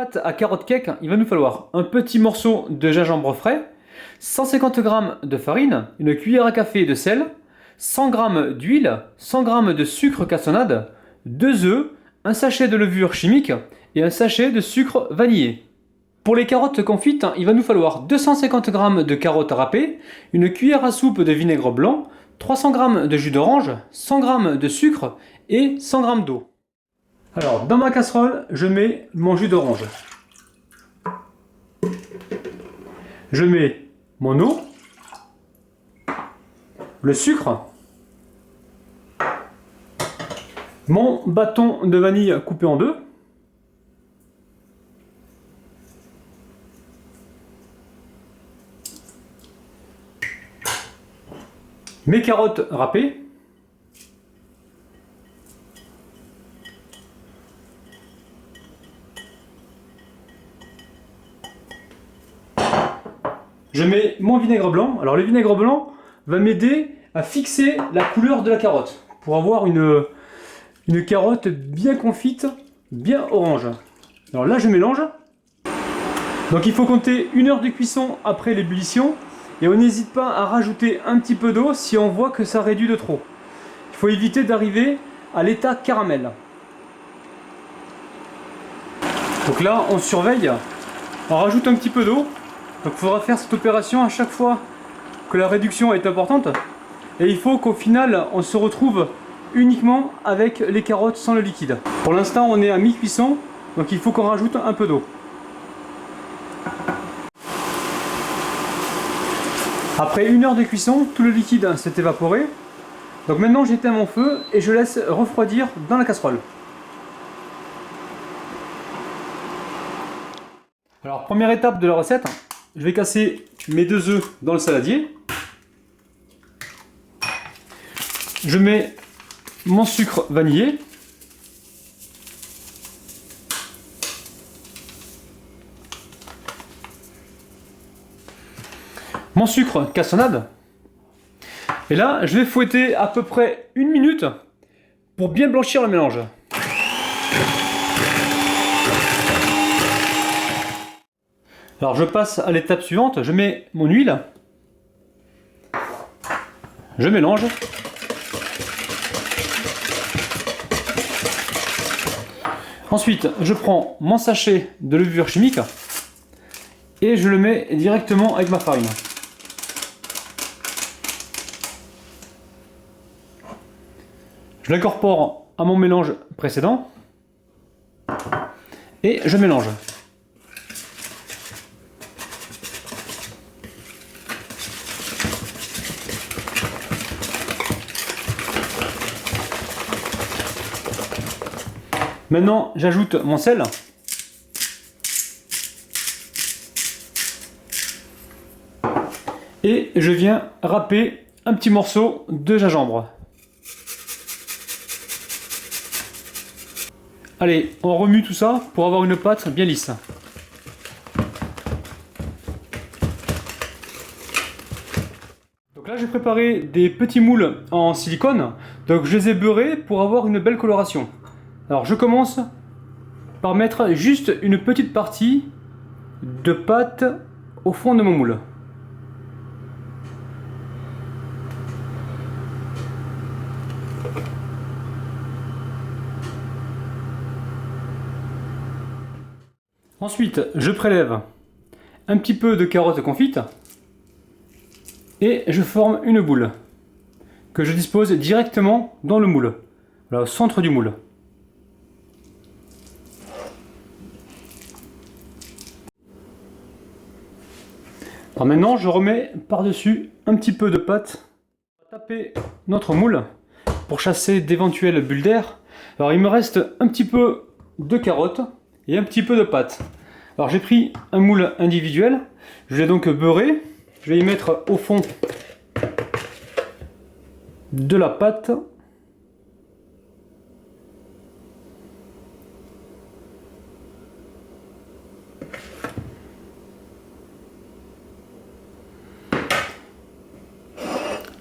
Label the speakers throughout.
Speaker 1: Pâte à carotte cake, il va nous falloir un petit morceau de gingembre frais, 150 g de farine, une cuillère à café de sel, 100 g d'huile, 100 g de sucre cassonade, 2 œufs, un sachet de levure chimique et un sachet de sucre vanillé. Pour les carottes confites, il va nous falloir 250 g de carottes râpées, une cuillère à soupe de vinaigre blanc, 300 g de jus d'orange, 100 g de sucre et 100 g d'eau. Alors, dans ma casserole, je mets mon jus d'orange. Je mets mon eau, le sucre, mon bâton de vanille coupé en deux, mes carottes râpées, je mets mon vinaigre blanc. Alors le vinaigre blanc va m'aider à fixer la couleur de la carotte pour avoir une carotte bien confite, bien orange. Alors là je mélange. Donc il faut compter 1 heure de cuisson après l'ébullition et on n'hésite pas à rajouter un petit peu d'eau si on voit que ça réduit de trop. Il faut éviter d'arriver à l'état caramel. Donc là on surveille, on rajoute un petit peu d'eau. Donc il faudra faire cette opération à chaque fois que la réduction est importante. Et il faut qu'au final, on se retrouve uniquement avec les carottes sans le liquide. Pour l'instant, on est à mi-cuisson, donc il faut qu'on rajoute un peu d'eau. Après 1 heure de cuisson, tout le liquide s'est évaporé. Donc maintenant, j'éteins mon feu et je laisse refroidir dans la casserole. Alors, première étape de la recette. Je vais casser mes 2 œufs dans le saladier. Je mets mon sucre vanillé. Mon sucre cassonade. Et là, je vais fouetter à peu près 1 minute pour bien blanchir le mélange. Alors je passe à l'étape suivante, je mets mon huile, je mélange, ensuite je prends mon sachet de levure chimique et je le mets directement avec ma farine. Je l'incorpore à mon mélange précédent et je mélange. Maintenant, j'ajoute mon sel. Et je viens râper un petit morceau de gingembre. Allez, on remue tout ça pour avoir une pâte bien lisse. Donc là, j'ai préparé des petits moules en silicone. Donc je les ai beurrés pour avoir une belle coloration. Alors je commence par mettre juste une petite partie de pâte au fond de mon moule. Ensuite, je prélève un petit peu de carottes confites et je forme une boule que je dispose directement dans le moule, là, au centre du moule. Alors maintenant, je remets par-dessus un petit peu de pâte. On va taper notre moule pour chasser d'éventuelles bulles d'air. Alors il me reste un petit peu de carottes et un petit peu de pâte. Alors j'ai pris un moule individuel, je l'ai donc beurré. Je vais y mettre au fond de la pâte.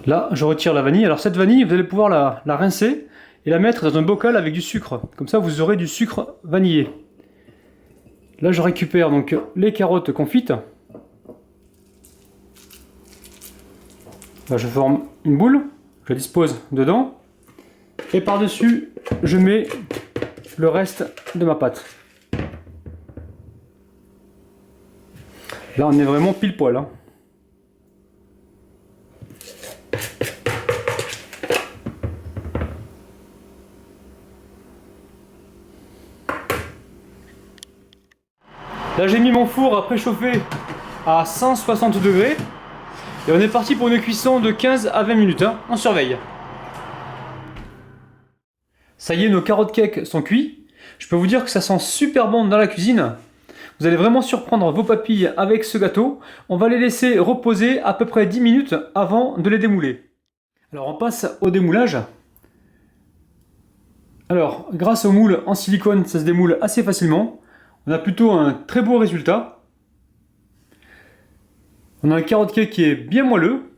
Speaker 1: Là, je retire la vanille. Alors cette vanille, vous allez pouvoir la rincer et la mettre dans un bocal avec du sucre. Comme ça, vous aurez du sucre vanillé. Là, je récupère donc les carottes confites. Là, je forme une boule, je la dispose dedans. Et par-dessus, je mets le reste de ma pâte. Là, on est vraiment pile poil, hein. Là, j'ai mis mon four à préchauffer à 160 degrés. Et on est parti pour une cuisson de 15 à 20 minutes, hein. On surveille. Ça y est, nos carottes cakes sont cuits. Je peux vous dire que ça sent super bon dans la cuisine. Vous allez vraiment surprendre vos papilles avec ce gâteau. On va les laisser reposer à peu près 10 minutes avant de les démouler. Alors on passe au démoulage. Alors, grâce au moule en silicone, ça se démoule assez facilement. On a plutôt un très beau résultat. On a un carotte cake qui est bien moelleux.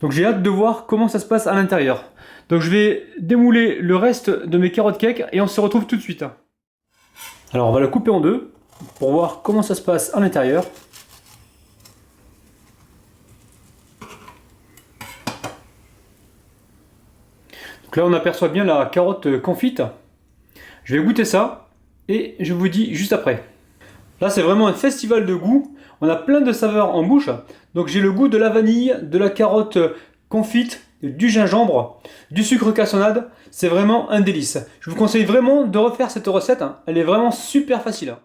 Speaker 1: Donc j'ai hâte de voir comment ça se passe à l'intérieur. Donc je vais démouler le reste de mes carottes cake et on se retrouve tout de suite. Alors on va la couper en deux pour voir comment ça se passe à l'intérieur. Donc là on aperçoit bien la carotte confite. Je vais goûter ça et je vous dis juste après. Là c'est vraiment un festival de goût. On a plein de saveurs en bouche. Donc j'ai le goût de la vanille, de la carotte confite, du gingembre, du sucre cassonade. C'est vraiment un délice. Je vous conseille vraiment de refaire cette recette. Elle est vraiment super facile.